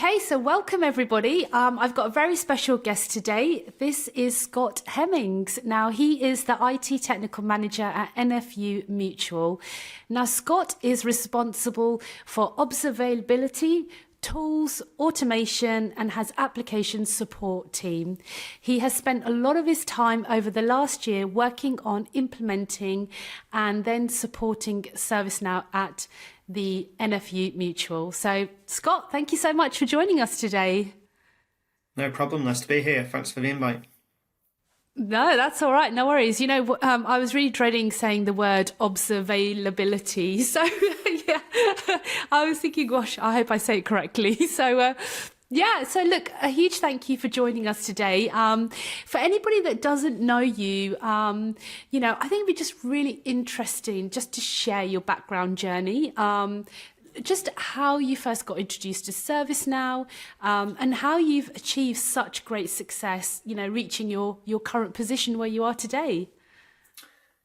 Okay, so welcome everybody. I've got a very special guest today. This is Scott Hemmings. Now, he is the IT technical manager at NFU Mutual. Now, Scott is responsible for observability, tools, automation, and has application support team. He has spent a lot of his time over the last year working on implementing and then supporting ServiceNow at the NFU Mutual. So, Scott, thank you so much for joining us today. No problem. Nice to be here. Thanks for the invite. No, that's all right. No worries. You know, I was really dreading saying the word observability. So, yeah, I was thinking, gosh, I hope I say it correctly. So, so look, a huge thank you for joining us today. For anybody that doesn't know you, I think it'd be just really interesting just to share your background journey. Just how you first got introduced to ServiceNow, and how you've achieved such great success, reaching your current position where you are today.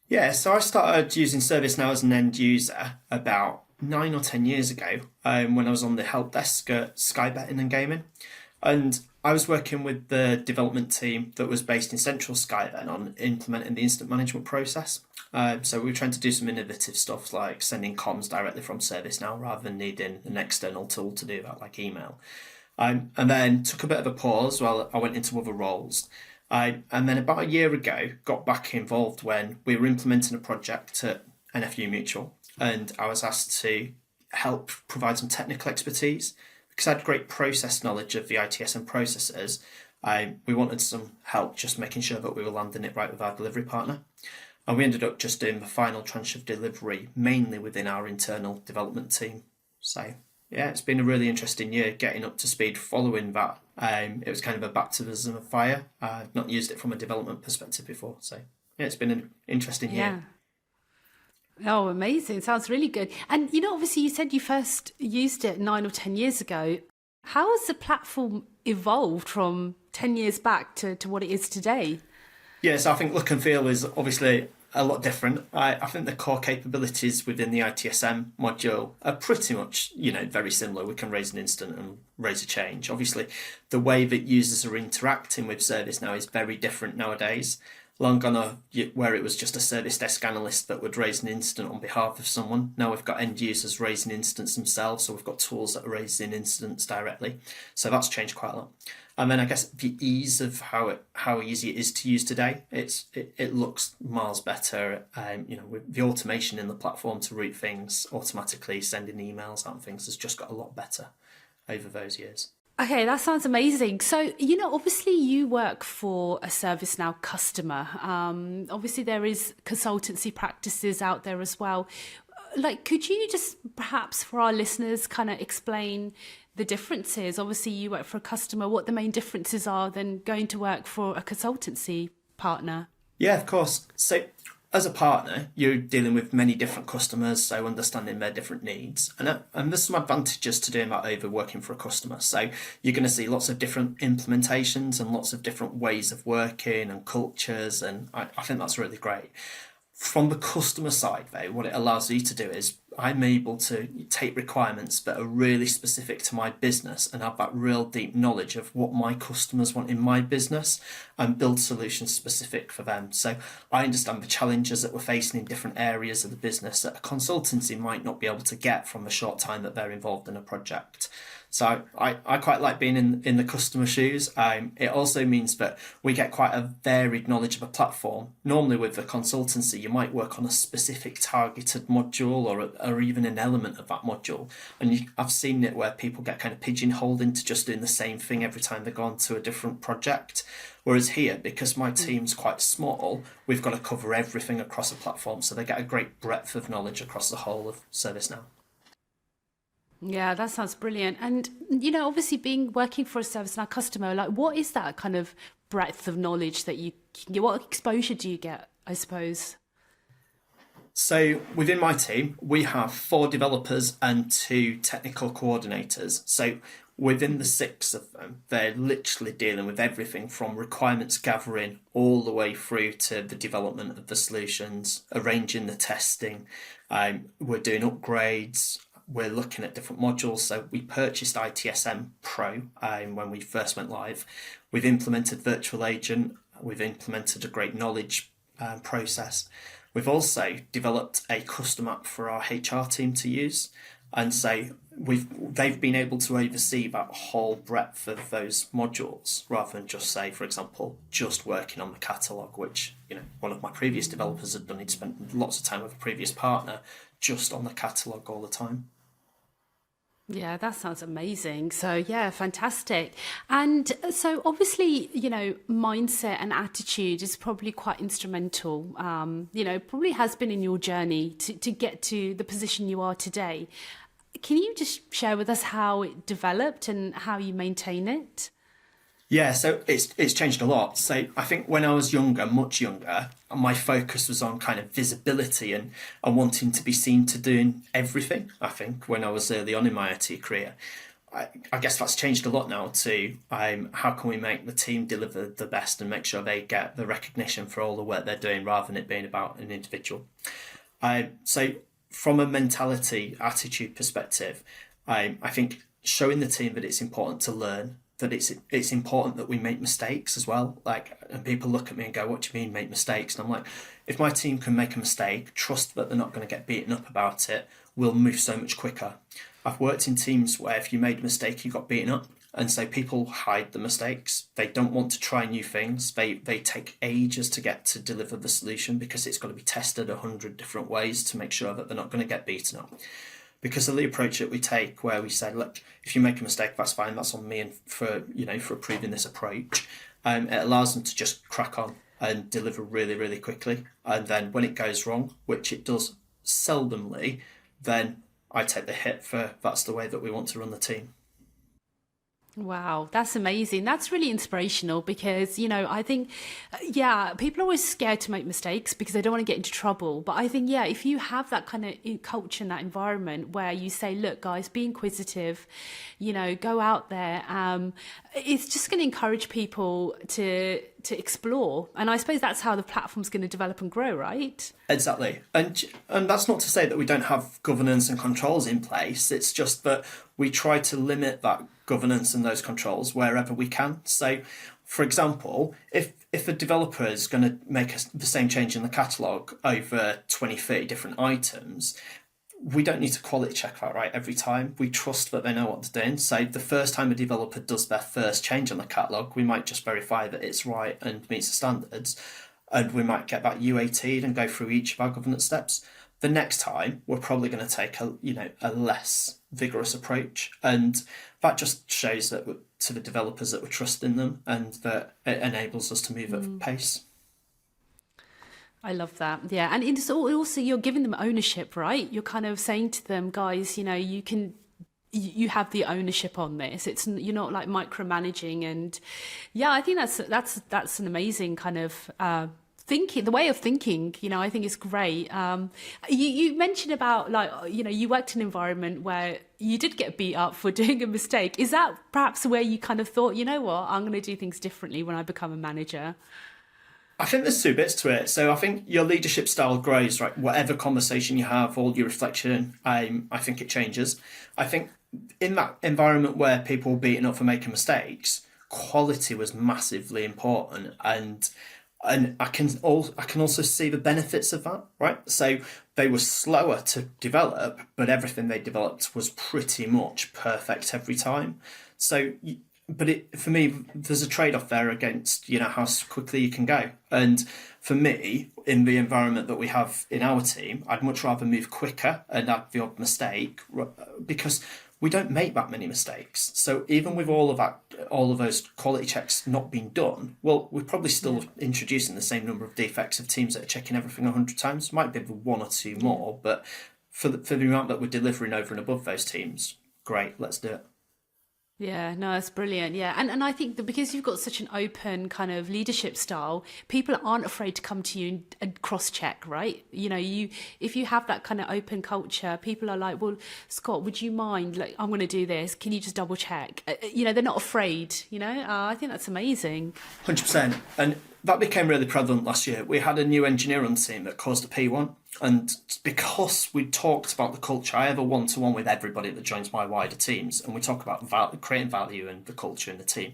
Yeah, so I started using ServiceNow as an end user about 9 or 10 years ago, when I was on the help desk at Sky Betting and Gaming. And I was working with the development team that was based in central Sky then on implementing the incident management process. So we were trying to do some innovative stuff like sending comms directly from ServiceNow rather than needing an external tool to do that, like email. And then took a bit of a pause while I went into other roles. And then about a year ago, got back involved when we were implementing a project at NFU Mutual. And I was asked to help provide some technical expertise. Because I had great process knowledge of the ITS and processes, we wanted some help just making sure that we were landing it right with our delivery partner. And we ended up just doing the final tranche of delivery, mainly within our internal development team. So, yeah, it's been a really interesting year getting up to speed following that. It was kind of a baptism of fire. I've not used it from a development perspective before. So, yeah, it's been an interesting year. Oh, amazing. Sounds really good. And, obviously you said you first used it 9 or 10 years ago. How has the platform evolved from 10 years back to what it is today? Yes, I think look and feel is obviously a lot different. I think the core capabilities within the ITSM module are pretty much, very similar. We can raise an incident and raise a change. Obviously, the way that users are interacting with ServiceNow is very different nowadays. Long gone where it was just a service desk analyst that would raise an incident on behalf of someone. Now we've got end users raising incidents themselves, so we've got tools that are raising incidents directly. So that's changed quite a lot. And then I guess the ease of how easy it is to use today, it looks miles better. With the automation in the platform to route things automatically, sending emails out and things has just got a lot better over those years. Okay, that sounds amazing. So, obviously you work for a ServiceNow customer. Obviously there is consultancy practices out there as well. Could you just perhaps for our listeners kind of explain the differences? Obviously you work for a customer, what the main differences are than going to work for a consultancy partner? Yeah, of course. So as a partner, you're dealing with many different customers, so understanding their different needs. And there's some advantages to doing that over working for a customer. So you're going to see lots of different implementations and lots of different ways of working and cultures, and I think that's really great. From the customer side, though, what it allows you to do is I'm able to take requirements that are really specific to my business and have that real deep knowledge of what my customers want in my business and build solutions specific for them. So I understand the challenges that we're facing in different areas of the business that a consultancy might not be able to get from the short time that they're involved in a project. So I quite like being in the customer shoes. It also means that we get quite a varied knowledge of a platform. Normally with the consultancy, you might work on a specific targeted module or even an element of that module. And I've seen it where people get kind of pigeonholed into just doing the same thing every time they go on to a different project. Whereas here, because my team's quite small, we've got to cover everything across a platform. So they get a great breadth of knowledge across the whole of ServiceNow. Yeah, that sounds brilliant. And, obviously working for a ServiceNow customer, what is that kind of breadth of knowledge that you can get? What exposure do you get, I suppose? So within my team, we have 4 developers and 2 technical coordinators. So within the 6 of them, they're literally dealing with everything from requirements gathering all the way through to the development of the solutions, arranging the testing. We're doing upgrades, we're looking at different modules. So we purchased ITSM Pro when we first went live. We've implemented Virtual Agent. We've implemented a great knowledge process. We've also developed a custom app for our HR team to use. And so they've been able to oversee that whole breadth of those modules rather than just say, for example, just working on the catalogue, which, you know, one of my previous developers had done. He'd spent lots of time with a previous partner just on the catalogue all the time. Yeah, that sounds amazing. So, yeah, fantastic. And so, obviously, you know, mindset and attitude is probably quite instrumental, you know, probably has been in your journey to get to the position you are today. Can you just share with us how it developed and how you maintain it? Yeah, so it's changed a lot. So I think when I was younger, much younger, my focus was on kind of visibility and wanting to be seen to doing everything. I think when I was early on in my IT career, I guess that's changed a lot now to how can we make the team deliver the best and make sure they get the recognition for all the work they're doing rather than it being about an individual. So from a mentality, attitude perspective, I think showing the team that it's important to learn, that it's important that we make mistakes as well. Like, and people look at me and go, "What do you mean make mistakes?" And I'm like, if my team can make a mistake, trust that they're not going to get beaten up about it, we'll move so much quicker. I've worked in teams where if you made a mistake, you got beaten up. And so people hide the mistakes. They don't want to try new things. They take ages to get to deliver the solution because it's got to be tested 100 different ways to make sure that they're not going to get beaten up. Because of the approach that we take, where we say, look, if you make a mistake, that's fine, that's on me, and for approving this approach, it allows them to just crack on and deliver really, really quickly. And then when it goes wrong, which it does seldomly, then I take the hit for that's the way that we want to run the team. Wow, that's amazing. That's really inspirational because, you know, I think, yeah, people are always scared to make mistakes because they don't want to get into trouble. But I think, yeah, if you have that kind of culture and that environment where you say, look, guys, be inquisitive, you know, go out there, it's just going to encourage people to explore. And I suppose that's how the platform's going to develop and grow, right? Exactly. And that's not to say that we don't have governance and controls in place. It's just that we try to limit that governance and those controls wherever we can. So, for example, if a developer is going to make the same change in the catalogue over 20, 30 different items, we don't need to quality check that, right, every time. We trust that they know what they're doing. So the first time a developer does their first change on the catalogue, we might just verify that it's right and meets the standards. And we might get that UAT'd and go through each of our governance steps. The next time, we're probably going to take a less vigorous approach. And that just shows that to the developers that we're trusting them and that it enables us to move at pace. I love that. Yeah. And it's also you're giving them ownership, right? You're kind of saying to them, guys, you know, you have the ownership on this. You're not like micromanaging. And yeah, I think that's an amazing kind of thinking, the way of thinking, you know, I think is great. You mentioned about, like, you know, you worked in an environment where you did get beat up for doing a mistake. Is that perhaps where you kind of thought, you know what, I'm going to do things differently when I become a manager? I think there's two bits to it. So I think your leadership style grows, right? Whatever conversation you have, all your reflection, I think it changes. I think in that environment where people were beaten up for making mistakes, quality was massively important, and I can also see the benefits of that, right? So they were slower to develop, but everything they developed was pretty much perfect every time. So, for me, there's a trade-off there against, you know, how quickly you can go. And for me, in the environment that we have in our team, I'd much rather move quicker and have the odd mistake because we don't make that many mistakes. So even with all of those quality checks not being done, well, we're probably still introducing the same number of defects of teams that are checking everything 100 times. Might be one or two more, but for the amount that we're delivering over and above those teams, great, let's do it. Yeah, no, it's brilliant. Yeah. And I think that because you've got such an open kind of leadership style, people aren't afraid to come to you and cross check, right? You know, if you have that kind of open culture, people are like, well, Scott, would you mind? Like, I'm going to do this. Can you just double check? You know, they're not afraid, you know? I think that's amazing. 100%. And that became really prevalent last year. We had a new engineer on the team that caused a P1. And because we talked about the culture, I have a one-to-one with everybody that joins my wider teams, and we talk about creating value and the culture in the team.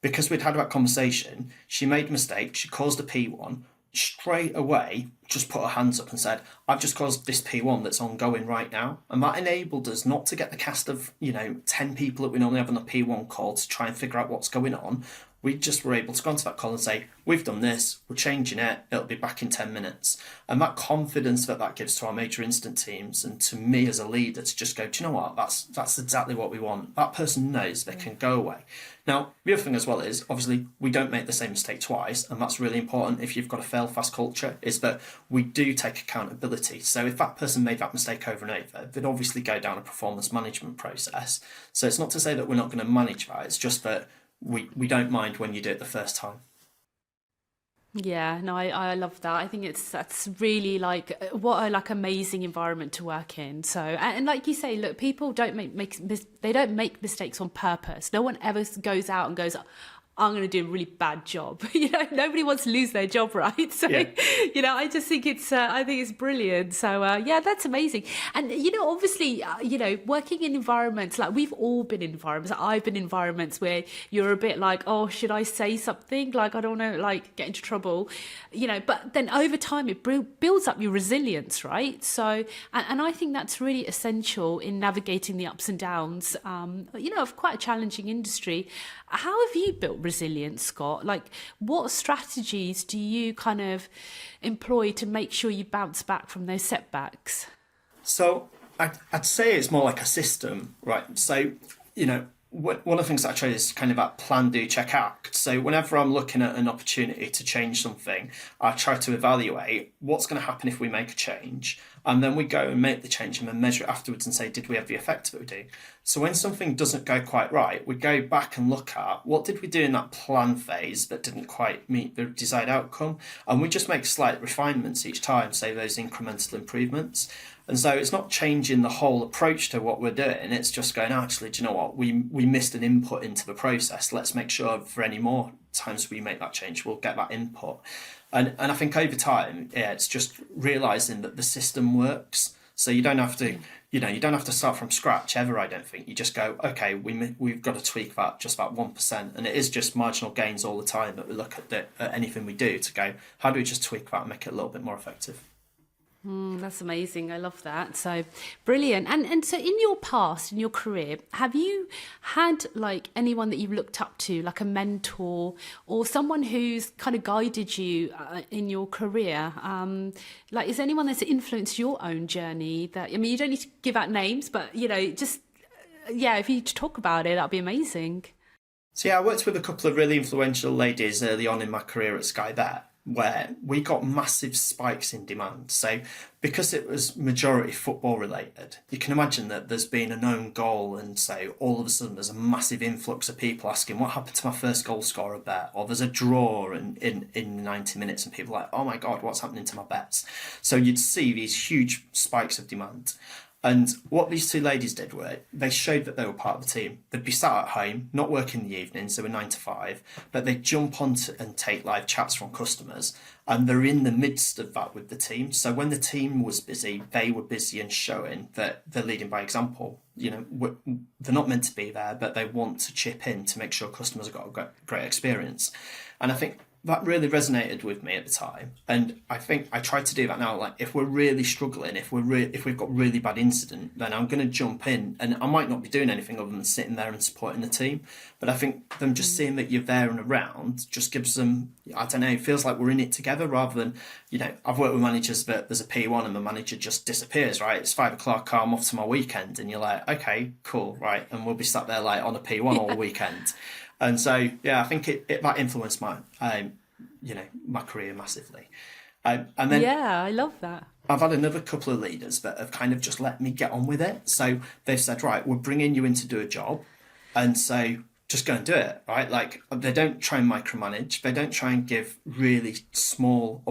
Because we'd had that conversation, she made a mistake, she caused a P1, straight away just put her hands up and said, I've just caused this P1 that's ongoing right now. And that enabled us not to get the cast of, 10 people that we normally have on a P1 call to try and figure out what's going on. We just were able to go onto that call and say, we've done this, we're changing it, it'll be back in 10 minutes. And that confidence that gives to our major incident teams and to me as a leader to just go, do you know what, that's exactly what we want. That person knows they can go away. Now, the other thing as well is, obviously, we don't make the same mistake twice, and that's really important if you've got a fail-fast culture, is that we do take accountability. So if that person made that mistake over and over, they'd obviously go down a performance management process. So it's not to say that we're not going to manage that, it's just that we don't mind when you do it the first time. Yeah, no, I love that. I think that's really like what a like amazing environment to work in. So and like you say, look, people don't they don't make mistakes on purpose. No one ever goes out and goes, I'm going to do a really bad job. Nobody wants to lose their job, right? So, Yeah. I just think I think it's brilliant. So, yeah, that's amazing. And, obviously, working in environments, like we've all been in environments. I've been in environments where you're a bit like, oh, should I say something? Like, I don't want to like get into trouble, but then over time it builds up your resilience, right? So, and I think that's really essential in navigating the ups and downs, of quite a challenging industry. How have you built resilience, Scott? Like, what strategies do you kind of employ to make sure you bounce back from those setbacks? So I'd say it's more like a system, right? So, one of the things that I try is kind of that plan, do, check, act. So whenever I'm looking at an opportunity to change something, I try to evaluate what's going to happen if we make a change. And then we go and make the change and then measure it afterwards and say, did we have the effect that we do? So when something doesn't go quite right, we go back and look at what did we do in that plan phase that didn't quite meet the desired outcome. And we just make slight refinements each time, say those incremental improvements. And so it's not changing the whole approach to what we're doing. It's just going, actually, do you know what? We missed an input into the process. Let's make sure for any more times we make that change, we'll get that input. And I think over time, it's just realizing that the system works. So you don't have to, you don't have to start from scratch ever. I don't think you just go, okay, we've got to tweak that just about 1%, and it is just marginal gains all the time that we look at anything we do to go, how do we just tweak that and make it a little bit more effective? That's amazing. I love that. So brilliant. And so in your past, in your career, have you had like anyone that you've looked up to, like a mentor or someone who's kind of guided you in your career? Like, is there anyone that's influenced your own journey that, I mean, you don't need to give out names, but, just, if you talk about it, that'd be amazing. So I worked with a couple of really influential ladies early on in my career at Sky Bet, where we got massive spikes in demand. So because it was majority football related, you can imagine that there's been a known goal, and so all of a sudden there's a massive influx of people asking, what happened to my first goal scorer bet? Or there's a draw in 90 minutes and people are like, oh my God, what's happening to my bets? So you'd see these huge spikes of demand. And what these two ladies did were they showed that they were part of the team. They'd be sat at home, not working in the evenings, they were 9 to 5, but they'd jump on and take live chats from customers. And they're in the midst of that with the team. So when the team was busy, they were busy and showing that they're leading by example. They're not meant to be there, but they want to chip in to make sure customers have got a great experience. And I think that really resonated with me at the time, and I think I try to do that now. Like, if we're really struggling, if we've got really bad incident, then I'm going to jump in, and I might not be doing anything other than sitting there and supporting the team. But I think them just seeing that you're there and around just gives them, I don't know, it feels like we're in it together rather than, I've worked with managers that there's a P1 and the manager just disappears. Right, it's 5 o'clock, I'm off to my weekend, and you're like, okay, cool, right, and we'll be sat there like on a P1 all weekend. And so, I think it might influence my, my career massively. And then I love that. I've had another couple of leaders that have kind of just let me get on with it. So they've said, right, we're bringing you in to do a job, and so just go and do it, right? Like, they don't try and micromanage. They don't try and give really small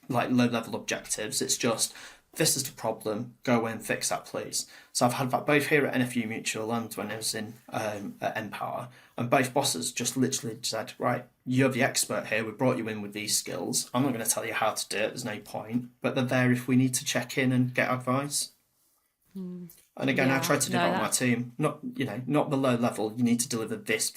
low-level objectives. It's just this is the problem, go away and fix that, please. So I've had that both here at NFU Mutual and when I was in at Empower, and both bosses just literally said, right, you're the expert here, we brought you in with these skills. I'm not going to tell you how to do it, there's no point, but they're there if we need to check in and get advice. And again, I try to do that with my team. Not, not the low level, you need to deliver this,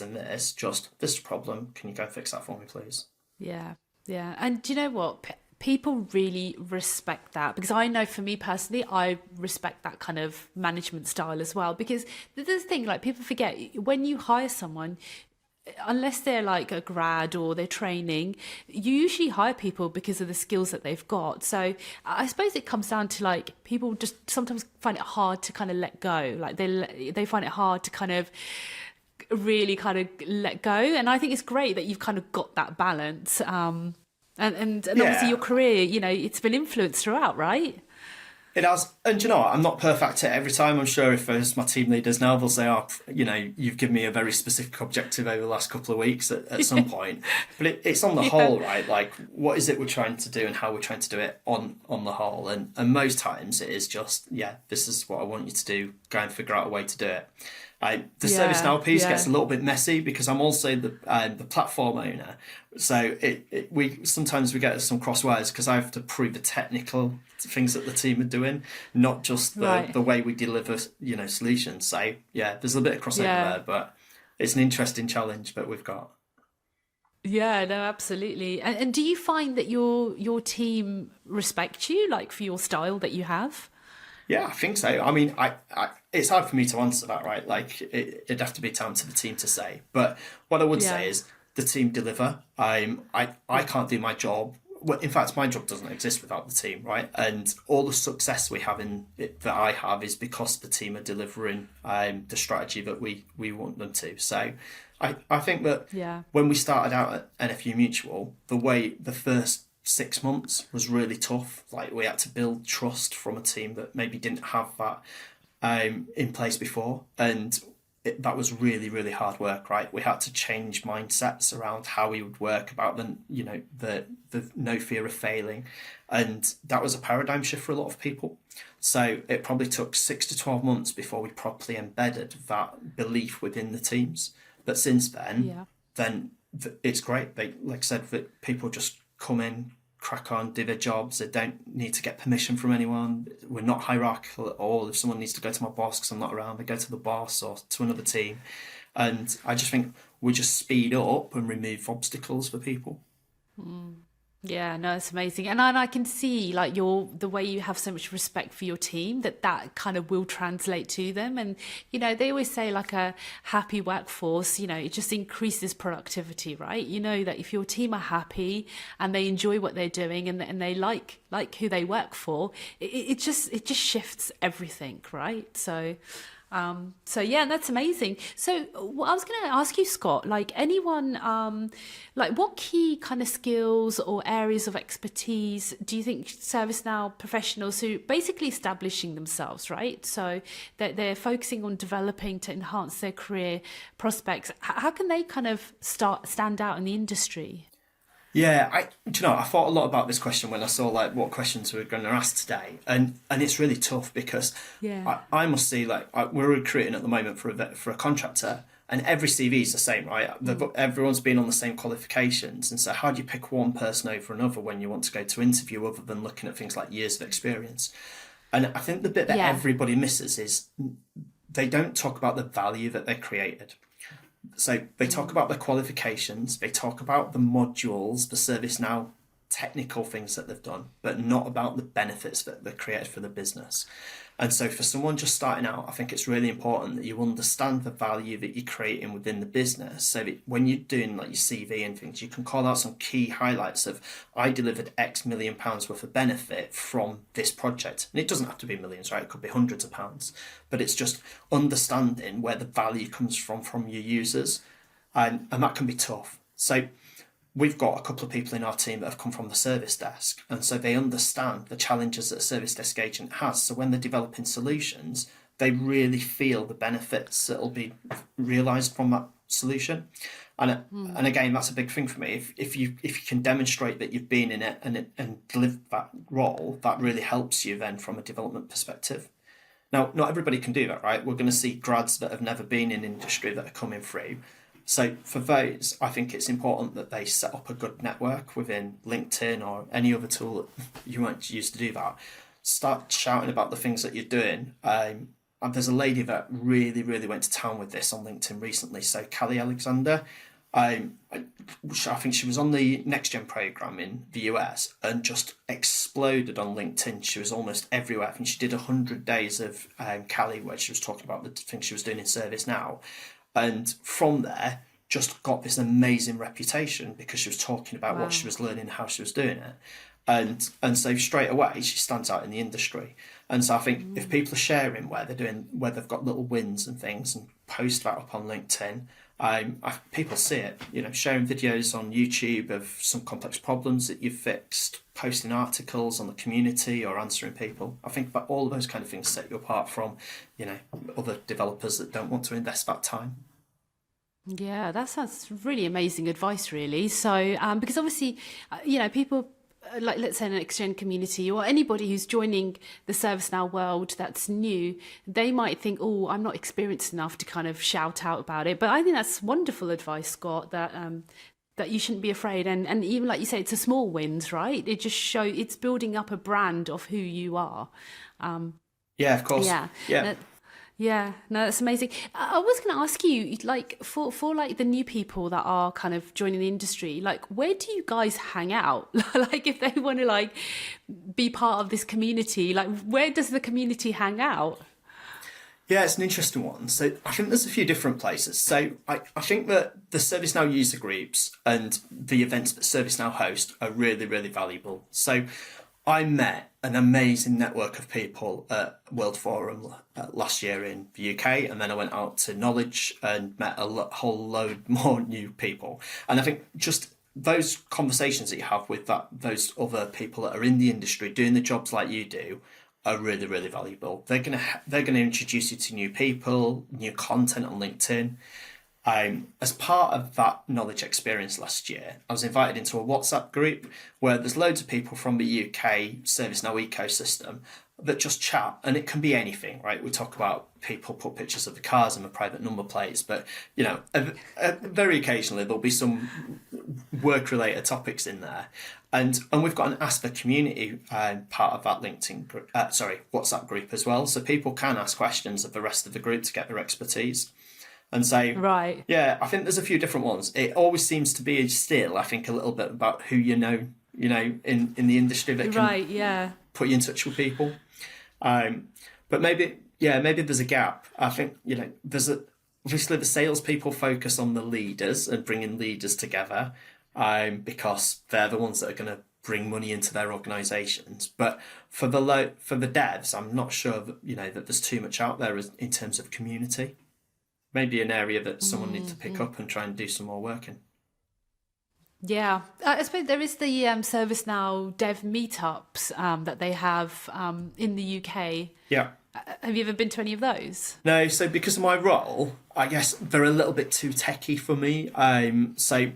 and this. Just, this is a problem. Can you go fix that for me, please? Yeah. Yeah. And do you know what? People really respect that, because I know for me personally, I respect that kind of management style as well. Because there's this thing, like, people forget, when you hire someone, unless they're like a grad or they're training, you usually hire people because of the skills that they've got. So I suppose it comes down to, like, people just sometimes find it hard to kind of let go. Like they find it hard to kind of really kind of let go. And I think it's great that you've kind of got that balance. And obviously your career, it's been influenced throughout, right? It has, and you know what, I'm not perfect at it every time. I'm sure if my team leaders now, they'll say, oh, you've given me a very specific objective over the last couple of weeks at some point. But it's on the whole, right? Like, what is it we're trying to do and how we're trying to do it on the whole? And most times it is just, this is what I want you to do. Go and figure out a way to do it. The ServiceNow piece gets a little bit messy because I'm also the platform owner. So we sometimes get some crosswires because I have to prove the technical things that the team are doing, not just the way we deliver, solutions. So there's a bit of crossover there, but it's an interesting challenge that we've got. Yeah, no, absolutely. And do you find that your team respect you, like, for your style that you have? Yeah, I think so. I mean, I it's hard for me to answer that, right? Like, it'd have to be down to the team to say. But what I would say is the team deliver. I can't do my job. Well, in fact, my job doesn't exist without the team, right? And all the success we have that I have is because the team are delivering the strategy that we want them to. So I think that when we started out at NFU Mutual, the first 6 months was really tough. Like, we had to build trust from a team that maybe didn't have that in place before, and that was really, really hard work, right? We had to change mindsets around how we would work about the no fear of failing, and that was a paradigm shift for a lot of people. So it probably took 6 to 12 months before we properly embedded that belief within the teams. But since then, it's great. Like I said, that people just come in, crack on, do their jobs. They don't need to get permission from anyone. We're not hierarchical at all. If someone needs to go to my boss because I'm not around, they go to the boss or to another team. And I just think we just speed up and remove obstacles for people. Yeah, no, it's amazing. And I can see, like, the way you have so much respect for your team, that kind of will translate to them. And, they always say, like, a happy workforce, it just increases productivity, right? That if your team are happy and they enjoy what they're doing and they like who they work for, it just shifts everything, right? So that's amazing. So I was going to ask you, Scott, like, anyone, like, what key kind of skills or areas of expertise do you think ServiceNow professionals who basically establishing themselves, right? So they're focusing on developing to enhance their career prospects. How can they kind of stand out in the industry? Yeah, I thought a lot about this question when I saw, like, what questions we were going to ask today, and it's really tough because I must see, like, we're recruiting at the moment for a contractor, and every CV is the same, right? Everyone's been on the same qualifications, and so how do you pick one person over another when you want to go to interview, other than looking at things like years of experience? And I think the bit that everybody misses is they don't talk about the value that they created. So they talk about the qualifications, they talk about the modules, the ServiceNow technical things that they've done, but not about the benefits that they've created for the business. And so for someone just starting out, I think it's really important that you understand the value that you're creating within the business. So that when you're doing, like, your CV and things, you can call out some key highlights of, I delivered X million pounds worth of benefit from this project. And it doesn't have to be millions, right? It could be hundreds of pounds. But it's just understanding where the value comes from your users. And that can be tough. So we've got a couple of people in our team that have come from the service desk, and so they understand the challenges that a service desk agent has. So when they're developing solutions, they really feel the benefits that will be realised from that solution. And again, that's a big thing for me. If you can demonstrate that you've been in it and delivered that role, that really helps you then from a development perspective. Now, not everybody can do that, right? We're going to see grads that have never been in industry that are coming through. So for those, I think it's important that they set up a good network within LinkedIn or any other tool that you might use to do that. Start shouting about the things that you're doing. And there's a lady that really, really went to town with this on LinkedIn recently. So Callie Alexander, I think she was on the Next Gen program in the US and just exploded on LinkedIn. She was almost everywhere. I think she did 100 days of Callie, where she was talking about the things she was doing in ServiceNow. And from there, just got this amazing reputation because she was talking about what she was learning, how she was doing it. And so straight away she stands out in the industry. And so I think if people are sharing where they've got little wins and things and post that up on LinkedIn, people see it. Sharing videos on YouTube of some complex problems that you've fixed, posting articles on the community or answering people. I think that all of those kind of things set you apart from, other developers that don't want to invest that time. Yeah, that sounds really amazing advice, really. So, because obviously, people like, let's say, an Next-Gen community or anybody who's joining the ServiceNow world that's new, they might think, oh, I'm not experienced enough to kind of shout out about it. But I think that's wonderful advice, Scott, that that you shouldn't be afraid. And even like you say, it's a small wins, right? It just it's building up a brand of who you are. Yeah, of course. Yeah. Yeah. Yeah, no, that's amazing. I was going to ask you, like, for like the new people that are kind of joining the industry, like, where do you guys hang out? Like, if they want to like be part of this community, like, where does the community hang out? Yeah, it's an interesting one. So I think there's a few different places. So I think that the ServiceNow user groups and the events that ServiceNow host are really, really valuable. So I met an amazing network of people at World Forum last year in the UK, and then I went out to Knowledge and met a whole load more new people. And I think just those conversations that you have with those other people that are in the industry doing the jobs like you do are really, really valuable. They're gonna introduce you to new people, new content on LinkedIn. As part of that knowledge experience last year, I was invited into a WhatsApp group where there's loads of people from the UK ServiceNow ecosystem that just chat, and it can be anything, right? We talk about people put pictures of the cars and the private number plates, but very occasionally there'll be some work-related topics in there, and we've got an Ask the Community part of that WhatsApp group as well, so people can ask questions of the rest of the group to get their expertise. And so, right. Yeah, I think there's a few different ones. It always seems to be still, I think, a little bit about who in the industry that can put you in touch with people. But maybe there's a gap. I think, obviously the salespeople focus on the leaders and bringing leaders together because they're the ones that are going to bring money into their organisations. But for the devs, I'm not sure that there's too much out there in terms of community. Maybe an area that someone needs to pick up and try and do some more work in. Yeah, I suppose there is the ServiceNow dev meetups that they have in the UK. Yeah. Have you ever been to any of those? No, so because of my role, I guess they're a little bit too techie for me. So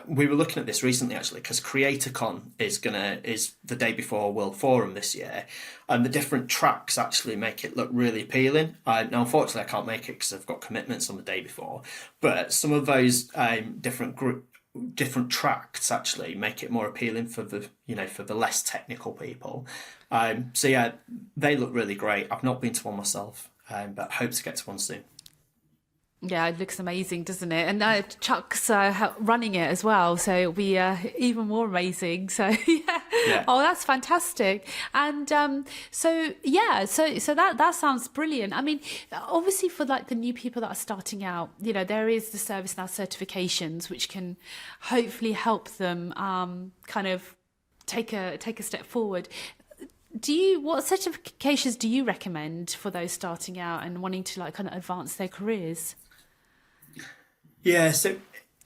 we were looking at this recently actually because CreatorCon is the day before World Forum this year, and the different tracks actually make it look really appealing. Now, unfortunately, I can't make it because I've got commitments on the day before. But some of those different tracks actually make it more appealing for the less technical people. So yeah, they look really great. I've not been to one myself, but hope to get to one soon. Yeah, it looks amazing, doesn't it? And Chuck's running it as well, so it'll be even more amazing. So yeah. Oh, that's fantastic. And so that sounds brilliant. I mean, obviously for like the new people that are starting out, there is the ServiceNow certifications, which can hopefully help them kind of take a step forward. What certifications do you recommend for those starting out and wanting to like kind of advance their careers? Yeah, so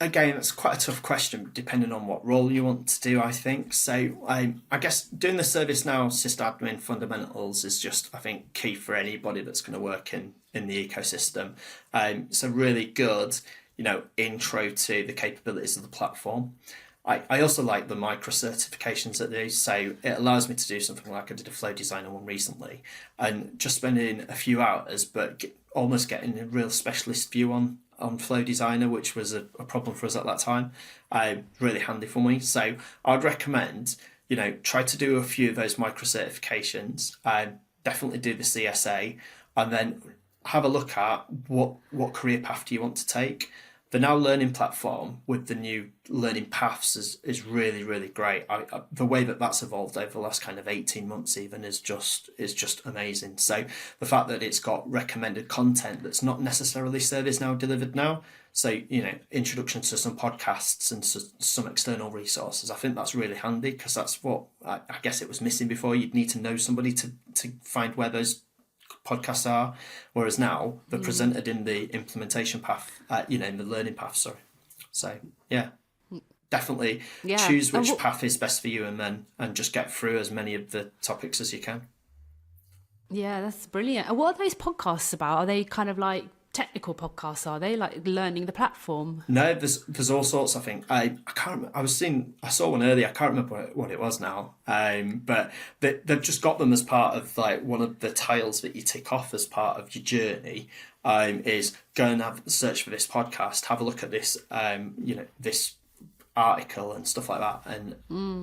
again, it's quite a tough question depending on what role you want to do, I think. So I guess doing the ServiceNow sysadmin fundamentals is just, I think, key for anybody that's going to work in the ecosystem. So really good. intro to the capabilities of the platform. I also like the micro certifications that they do. So it allows me to do something like I did a flow designer one recently, and just spending a few hours, but almost getting a real specialist view on flow designer, which was a problem for us at that time. Really handy for me. So I'd recommend, try to do a few of those micro certifications. Definitely do the CSA, and then have a look at what career path do you want to take. The Now Learning platform with the new learning paths is really, really great. The way that's evolved over the last kind of 18 months even is just amazing. So the fact that it's got recommended content that's not necessarily ServiceNow delivered now, so introduction to some podcasts and some external resources, I think that's really handy, because that's what I guess it was missing before. You'd need to know somebody to find where those podcasts are, whereas now they're presented in the implementation path, in the learning path, sorry. So definitely choose which path is best for you, and just get through as many of the topics as you can. Yeah, that's brilliant. And what are those podcasts about? Are they kind of like technical podcasts? Are they like learning the platform? No, there's all sorts. I think I can't remember. I saw one earlier. I can't remember what it was now. But they've just got them as part of like one of the tiles that you tick off as part of your journey. Is go and search for this podcast, have a look at this this article and stuff like that. And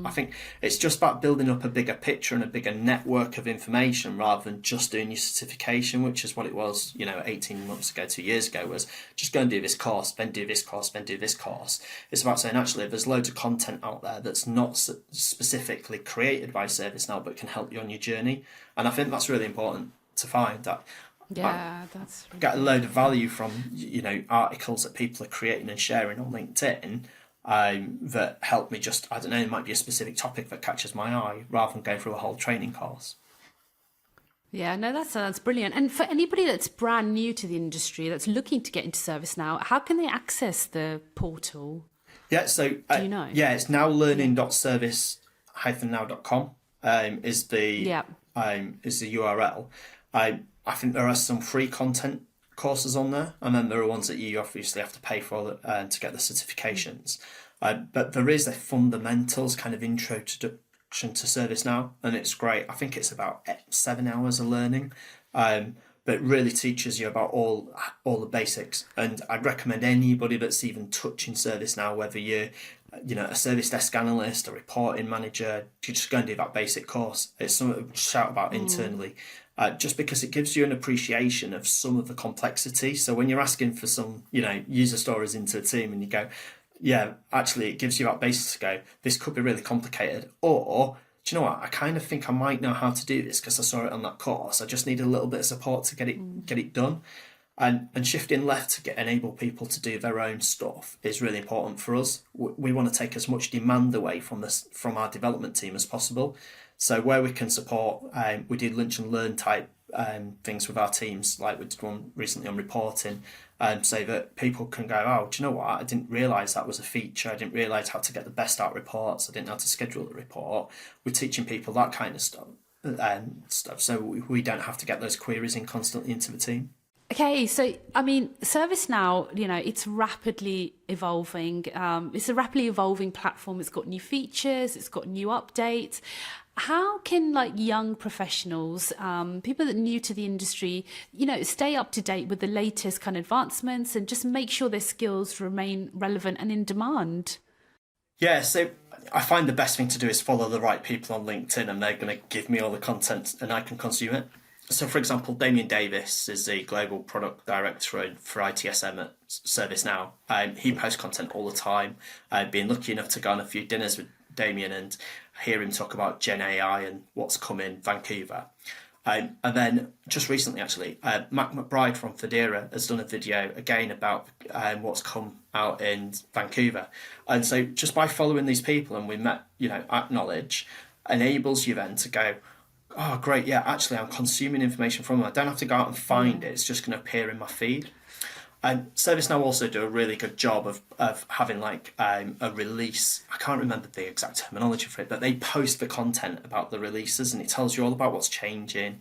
I think it's just about building up a bigger picture and a bigger network of information, rather than just doing your certification, which is what it was 18 months ago, 2 years ago, was just go and do this course, then do this course, then do this course. It's about saying, actually, there's loads of content out there that's not specifically created by ServiceNow but can help you on your journey. And I think that's really important to find, that that's really get a load of value from articles that people are creating and sharing on LinkedIn, that help me just, I don't know, it might be a specific topic that catches my eye, rather than going through a whole training course. Yeah, no, that's brilliant. And for anybody that's brand new to the industry, that's looking to get into ServiceNow, how can they access the portal? Yeah, so do you know? Yeah, it's nowlearning.service-now.com is the URL. I think there are some free content courses on there, and then there are ones that you obviously have to pay for to get the certifications. But there is a fundamentals kind of introduction to ServiceNow, and it's great. I think it's about 7 hours of learning, but it really teaches you about all the basics. And I'd recommend anybody that's even touching ServiceNow, whether you're a service desk analyst, a reporting manager, to just go and do that basic course. It's something to shout about internally. Just because it gives you an appreciation of some of the complexity. So when you're asking for some, user stories into a team, and you go, yeah, actually, it gives you that basis to go, this could be really complicated. Or, do you know what? I kind of think I might know how to do this because I saw it on that course. I just need a little bit of support to get it done. And shifting left to enable people to do their own stuff is really important for us. We want to take as much demand away from our development team as possible. So where we can support, we do lunch and learn type things with our teams, like we did one recently on reporting, so that people can go, oh, do you know what? I didn't realise that was a feature. I didn't realise how to get the best out reports. I didn't know how to schedule the report. We're teaching people that kind of stuff, so we don't have to get those queries in constantly into the team. Okay, so I mean, ServiceNow, it's rapidly evolving. It's a rapidly evolving platform. It's got new features. It's got new updates. How can young professionals, people that are new to the industry, stay up to date with the latest kind of advancements and just make sure their skills remain relevant and in demand? Yeah, so I find the best thing to do is follow the right people on LinkedIn, and they're going to give me all the content and I can consume it. So, for example, Damien Davis is the Global Product Director for ITSM at ServiceNow. He posts content all the time. I've been lucky enough to go on a few dinners with Damien and hear him talk about Gen AI and what's come in Vancouver. And then just recently, actually, Matt McBride from Federa has done a video again about what's come out in Vancouver. And so just by following these people, and we met, acknowledge, enables you then to go, oh, great, yeah, actually, I'm consuming information from them. I don't have to go out and find it. It's just going to appear in my feed. And ServiceNow also do a really good job of having a release. I can't remember the exact terminology for it, but they post the content about the releases, and it tells you all about what's changing.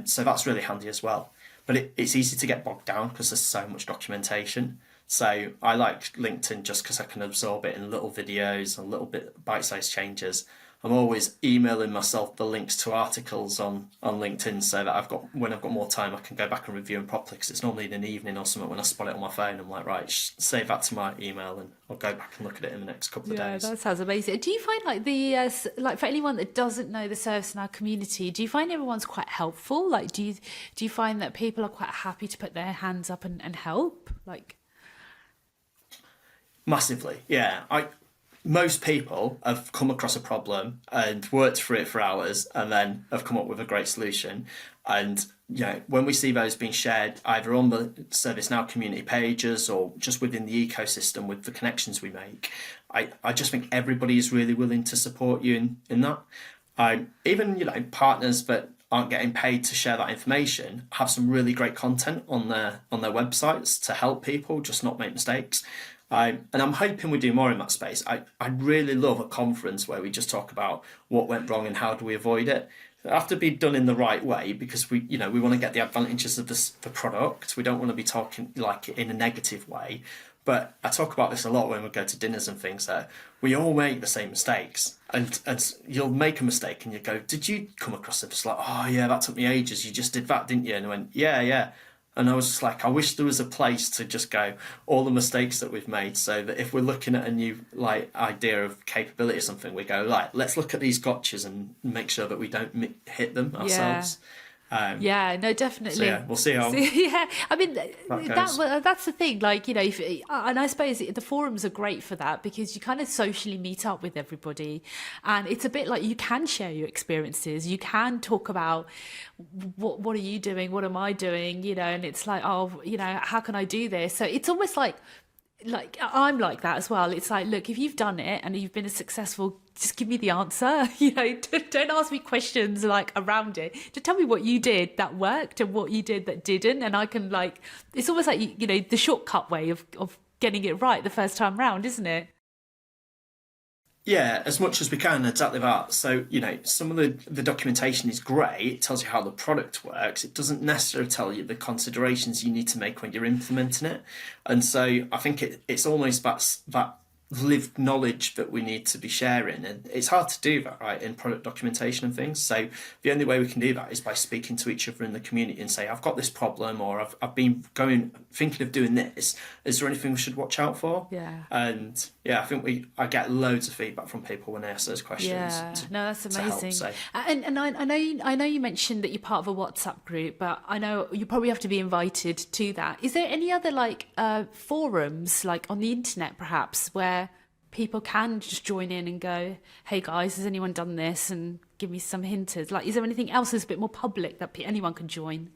So that's really handy as well. But it's easy to get bogged down because there's so much documentation. So I like LinkedIn just because I can absorb it in little videos and little bit bite-sized changes. I'm always emailing myself the links to articles on LinkedIn so that when I've got more time, I can go back and review them properly because it's normally in an evening or something when I spot it on my phone. I'm like, right, save that to my email and I'll go back and look at it in the next couple of days. That sounds amazing. Do you find like like for anyone that doesn't know the ServiceNow community, do you find everyone's quite helpful? Like, do you find that people are quite happy to put their hands up and help? Like, massively, yeah. Most people have come across a problem and worked through it for hours and then have come up with a great solution. And when we see those being shared either on the ServiceNow community pages or just within the ecosystem with the connections we make, I just think everybody is really willing to support you in that. Even partners that aren't getting paid to share that information have some really great content on their websites to help people just not make mistakes. And I'm hoping we do more in that space. I'd really love a conference where we just talk about what went wrong and how do we avoid it. It have to be done in the right way because we want to get the advantages of the product. We don't want to be talking like in a negative way. But I talk about this a lot when we go to dinners and things that we all make the same mistakes. And you'll make a mistake and you go, did you come across it? It's like, oh yeah, that took me ages. You just did that, didn't you? And I went, yeah. And I was just like, I wish there was a place to just go all the mistakes that we've made so that if we're looking at a new idea of capability or something, we go, let's look at these gotchas and make sure that we don't hit them ourselves. No, definitely. So yeah, we'll see how. I mean, goes. that's the thing. Like, and I suppose the forums are great for that because you kind of socially meet up with everybody, and it's a bit like you can share your experiences. You can talk about what are you doing, what am I doing, and it's like, how can I do this? So it's almost like I'm like that as well. It's like, look, if you've done it and you've been successful, just give me the answer. Don't ask me questions like around it. Just tell me what you did that worked and what you did that didn't, and I can it's almost like the shortcut way of getting it right the first time round, isn't it? Yeah, as much as we can, exactly that. So, some of the documentation is great. It tells you how the product works. It doesn't necessarily tell you the considerations you need to make when you're implementing it. And so I think it's almost that lived knowledge that we need to be sharing. And it's hard to do that, right, in product documentation and things. So the only way we can do that is by speaking to each other in the community and say, I've got this problem, or I've been thinking of doing this. Is there anything we should watch out for? Yeah. And yeah, I think I get loads of feedback from people when they ask those questions. Yeah, no, that's amazing. To help, so. And I know you mentioned that you're part of a WhatsApp group, but I know you probably have to be invited to that. Is there any other forums on the internet perhaps where people can just join in and go, hey guys, has anyone done this, and give me some hinters? Is there anything else that's a bit more public that anyone can join?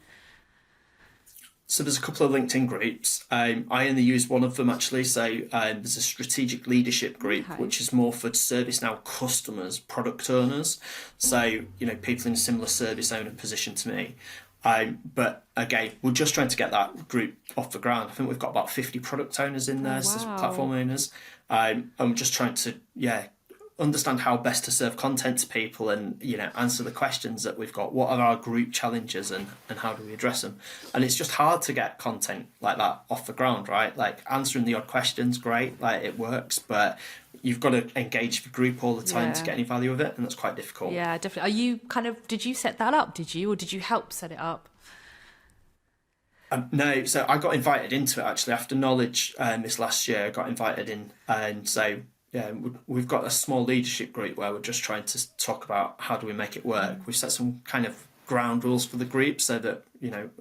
So there's a couple of LinkedIn groups. I only use one of them actually. So there's a strategic leadership group, which is more for ServiceNow customers, product owners. So, people in a similar service owner position to me. But again, we're just trying to get that group off the ground. I think we've got about 50 product owners in there, so platform owners. I'm just trying to, understand how best to serve content to people and, answer the questions that we've got. What are our group challenges and how do we address them? And it's just hard to get content like that off the ground, right? Like answering the odd questions, great, it works, but you've got to engage the group all the time to get any value of it, and that's quite difficult. Yeah, definitely. Are you did you set that up, or did you help set it up? No, so I got invited into it actually after Knowledge this last year. I got invited in, and so we've got a small leadership group where we're just trying to talk about how do we make it work. We've set some kind of ground rules for the group so that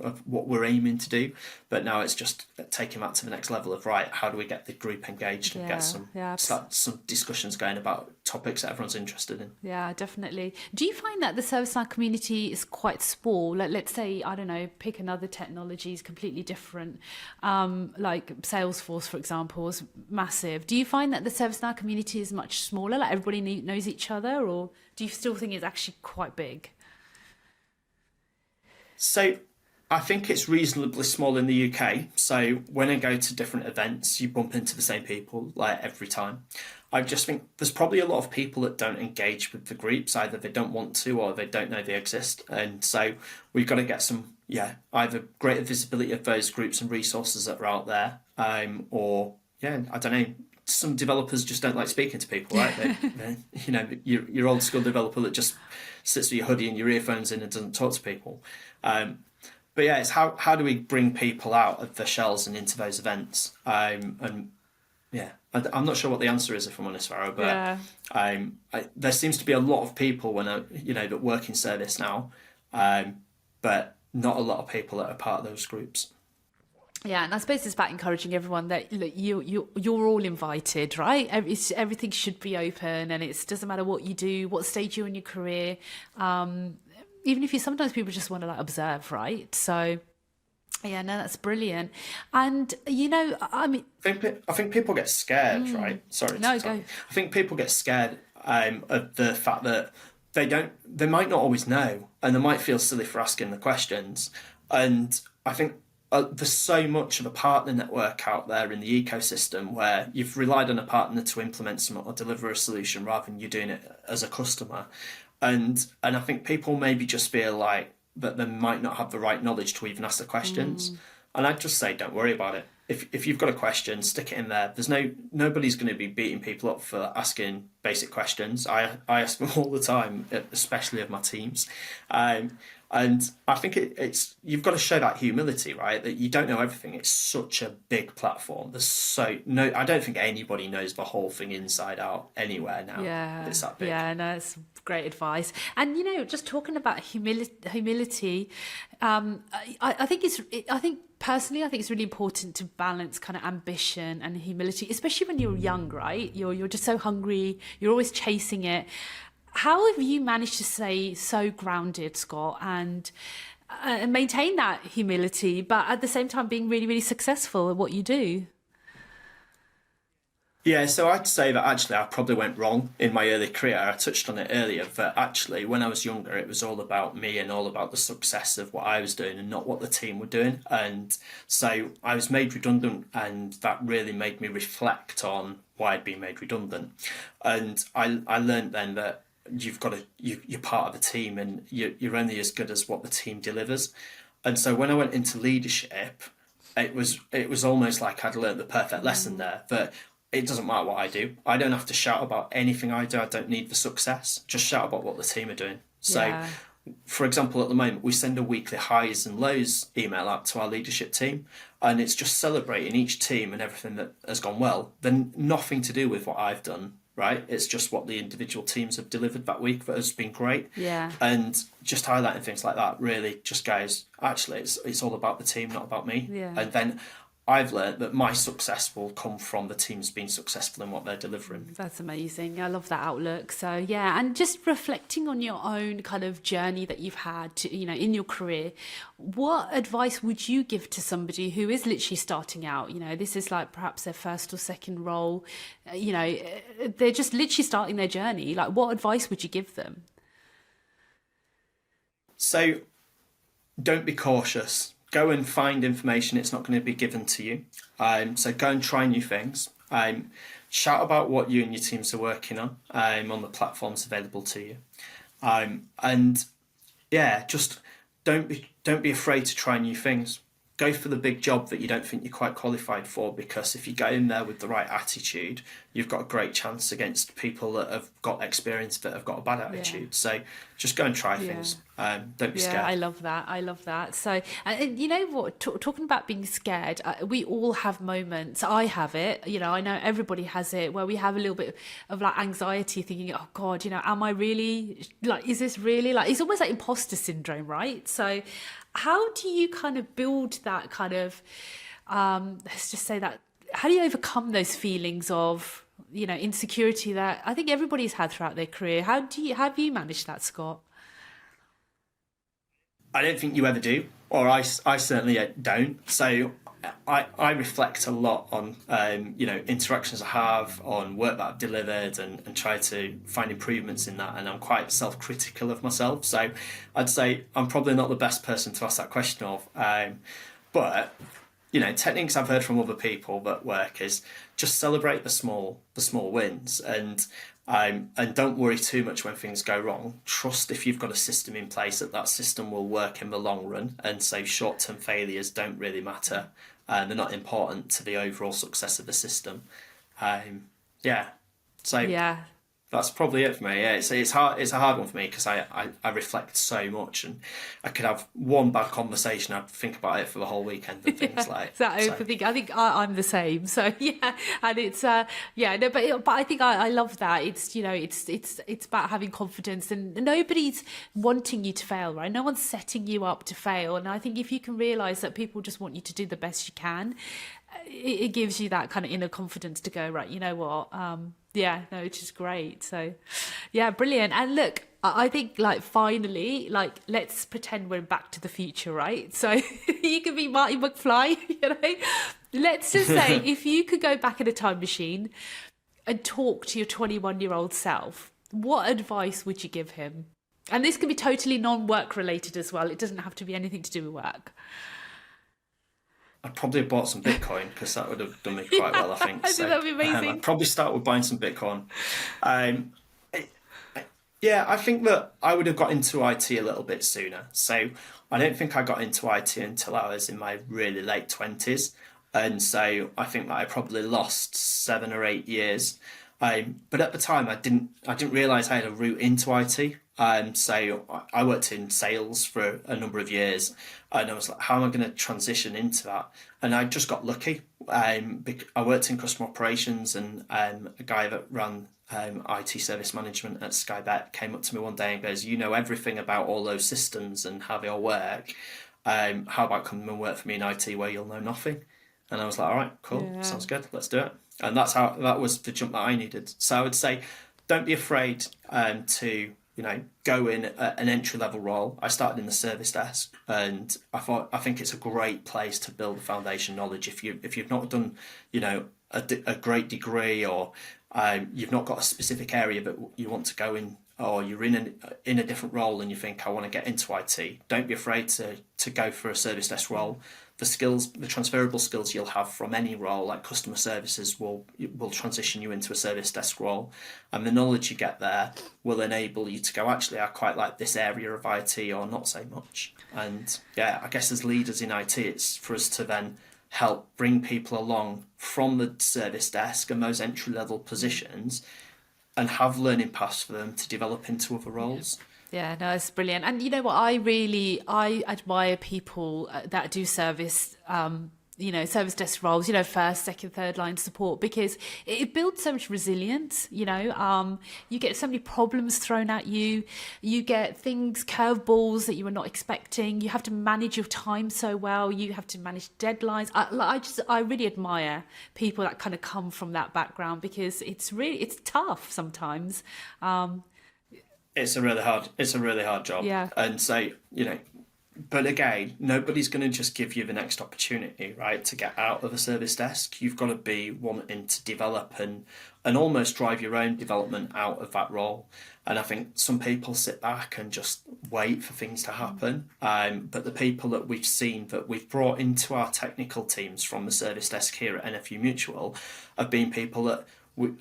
of what we're aiming to do, but now it's just taking that to the next level of how do we get the group engaged and start some discussions going about topics that everyone's interested in. Yeah, definitely. Do you find that the ServiceNow community is quite small? Let's say, I don't know, pick another technology is completely different, like Salesforce, for example, is massive. Do you find that the ServiceNow community is much smaller, like everybody knows each other, or do you still think it's actually quite big? So I think it's reasonably small in the UK. So when I go to different events, you bump into the same people like every time. I just think there's probably a lot of people that don't engage with the groups. Either they don't want to or they don't know they exist. And so we've got to get some, either greater visibility of those groups and resources that are out there, or, I don't know, some developers just don't like speaking to people, right? Your old school developer that just sits with your hoodie and your earphones in and doesn't talk to people. But yeah, it's how do we bring people out of their shells and into those events? And yeah, I'm not sure what the answer is, if I'm honest, Farah, but there seems to be a lot of people that work in service now, but not a lot of people that are part of those groups. Yeah, and I suppose it's about encouraging everyone that look, you're all invited, right? Everything should be open, and it doesn't matter what you do, what stage you're in your career. Even if sometimes people just want to observe, right? So, yeah, no, that's brilliant. And I mean, I think people get scared, right? Sorry, no, go. go. I think people get scared of the fact that they might not always know, and they might feel silly for asking the questions. And I think there's so much of a partner network out there in the ecosystem where you've relied on a partner to implement something or deliver a solution rather than you doing it as a customer. And I think people maybe just feel like that they might not have the right knowledge to even ask the questions. And I'd just say, don't worry about it. If you've got a question, stick it in there. Nobody's going to be beating people up for asking basic questions. I ask them all the time, especially of my teams. And I think it's you've got to show that humility, right? That you don't know everything. It's such a big platform. I don't think anybody knows the whole thing inside out anywhere now. Yeah, it's that big. Yeah, no, it's great advice. And just talking about humility, I think personally, I think it's really important to balance kind of ambition and humility, especially when you're young, right? You're just so hungry. You're always chasing it. How have you managed to stay so grounded, Scott, and maintain that humility, but at the same time being really, really successful at what you do? Yeah, so I'd say that actually I probably went wrong in my early career. I touched on it earlier, but actually when I was younger, it was all about me and all about the success of what I was doing and not what the team were doing. And so I was made redundant, and that really made me reflect on why I'd been made redundant. And I learned then that you're part of the team, and you're only as good as what the team delivers. And so when I went into leadership, it was almost like I'd learned the perfect lesson there, that it doesn't matter what I do. I don't have to shout about anything I do. I don't need the success. Just shout about what the team are doing. So, for example, at the moment, we send a weekly highs and lows email out to our leadership team, and it's just celebrating each team and everything that has gone well. Then nothing to do with what I've done, right? It's just what the individual teams have delivered that week that has been great. Yeah. And just highlighting things like that really just goes, actually, it's all about the team, not about me. Yeah. And then I've learned that my success will come from the teams being successful in what they're delivering. That's amazing. I love that outlook. So yeah, and just reflecting on your own kind of journey that you've had, in your career, what advice would you give to somebody who is literally starting out? This is like perhaps their first or second role. They're just literally starting their journey. Like, what advice would you give them? So, don't be cautious. Go and find information. It's not going to be given to you. So go and try new things. Shout about what you and your teams are working on the platforms available to you. And yeah, just don't be afraid to try new things. Go for the big job that you don't think you're quite qualified for, because if you go in there with the right attitude, you've got a great chance against people that have got experience that have got a bad attitude. Yeah. So just go and try things. Don't be scared. I love that. So, you know what, talking about being scared, we all have moments. I have it, I know everybody has it, where we have a little bit of like anxiety, thinking, oh God, am I really, like, is this really, like, it's almost like imposter syndrome, right? So how do you kind of build that kind of, let's just say that, how do you overcome those feelings of, insecurity that I think everybody's had throughout their career? How have you managed that, Scott? I don't think you ever do, or I certainly don't. So I reflect a lot on interactions I have, on work that I've delivered, and try to find improvements in that. And I'm quite self-critical of myself, so I'd say I'm probably not the best person to ask that question of. But techniques I've heard from other people that work is just celebrate the small wins, and don't worry too much when things go wrong. Trust if you've got a system in place that system will work in the long run, and so short-term failures don't really matter, and they're not important to the overall success of the system. So Yeah. that's probably it for me. Yeah, it's hard. It's a hard one for me because I reflect so much, and I could have one bad conversation. I'd think about it for the whole weekend and things like that. Overthink. I think I'm the same. So yeah, and it's no, but I think I love that. It's it's about having confidence, and nobody's wanting you to fail, right? No one's setting you up to fail. And I think if you can realise that people just want you to do the best you can, it gives you that kind of inner confidence to go, right, you know what, which is great. So yeah, brilliant. And look, I think finally, let's pretend we're in Back to the Future, right? So you could be Marty McFly, let's just say if you could go back in a time machine and talk to your 21-year-old self, what advice would you give him? And this can be totally non-work related as well. It doesn't have to be anything to do with work. I'd probably have bought some Bitcoin because that would have done me quite well, I think. I think that'd be amazing. I'd probably start with buying some Bitcoin. I think that I would have got into IT a little bit sooner. So I don't think I got into IT until I was in my really late 20s. And so I think that I probably lost 7 or 8 years. But at the time, I didn't realise I had a route into IT. So I worked in sales for a number of years, and I was like, how am I going to transition into that? And I just got lucky. I worked in customer operations, and a guy that ran IT service management at Sky Bet came up to me one day and goes, you know everything about all those systems and how they all work. How about coming and work for me in IT where you'll know nothing? And I was like, all right, cool, sounds good, let's do it. And that was the jump that I needed. So I would say, don't be afraid to go in an entry level role. I started in the service desk, and I think it's a great place to build foundation knowledge. If you've not done a great degree, or you've not got a specific area that you want to go in, or you're in a different role and you think I want to get into IT, don't be afraid to go for a service desk role. The transferable skills you'll have from any role, like customer services, will transition you into a service desk role, and the knowledge you get there will enable you to go, actually, I quite like this area of IT, or not so much. And I guess as leaders in IT, it's for us to then help bring people along from the service desk and those entry level positions, and have learning paths for them to develop into other roles. Yeah, no, it's brilliant. And you know what, I admire people that do service, service desk roles, first, second, third line support, because it builds so much resilience. You get so many problems thrown at you, you get things, curveballs that you were not expecting. You have to manage your time so well. You have to manage deadlines. I really admire people that kind of come from that background, because it's tough sometimes. It's a really hard job. Yeah. And so, but again, nobody's going to just give you the next opportunity, right, to get out of a service desk. You've got to be wanting to develop and almost drive your own development out of that role. And I think some people sit back and just wait for things to happen. But the people that we've brought into our technical teams from the service desk here at NFU Mutual have been people that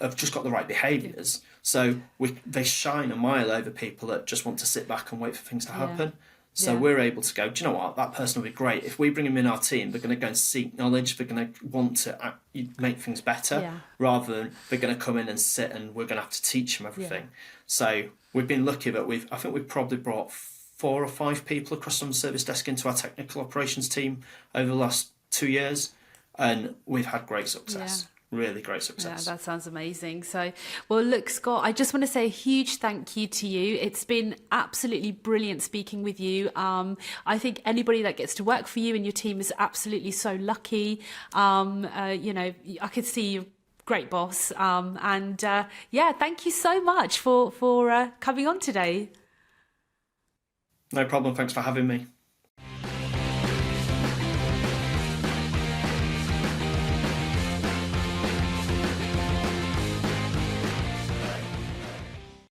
have just got the right behaviours. So they shine a mile over people that just want to sit back and wait for things to happen. So we're able to go, do you know what, that person will be great. If we bring them in our team, they're going to go and seek knowledge. They're going to want to make things better, rather than they're going to come in and sit and we're going to have to teach them everything. So we've been lucky that I think we've probably brought 4 or 5 people across from the service desk into our technical operations team over the last 2 years, and we've had great success. Really great success. Yeah, that sounds amazing. So, well, look, Scott, I just want to say a huge thank you to you. It's been absolutely brilliant speaking with you. I think anybody that gets to work for you and your team is absolutely so lucky. I could see you. Great boss. Thank you so much for coming on today. No problem. Thanks for having me.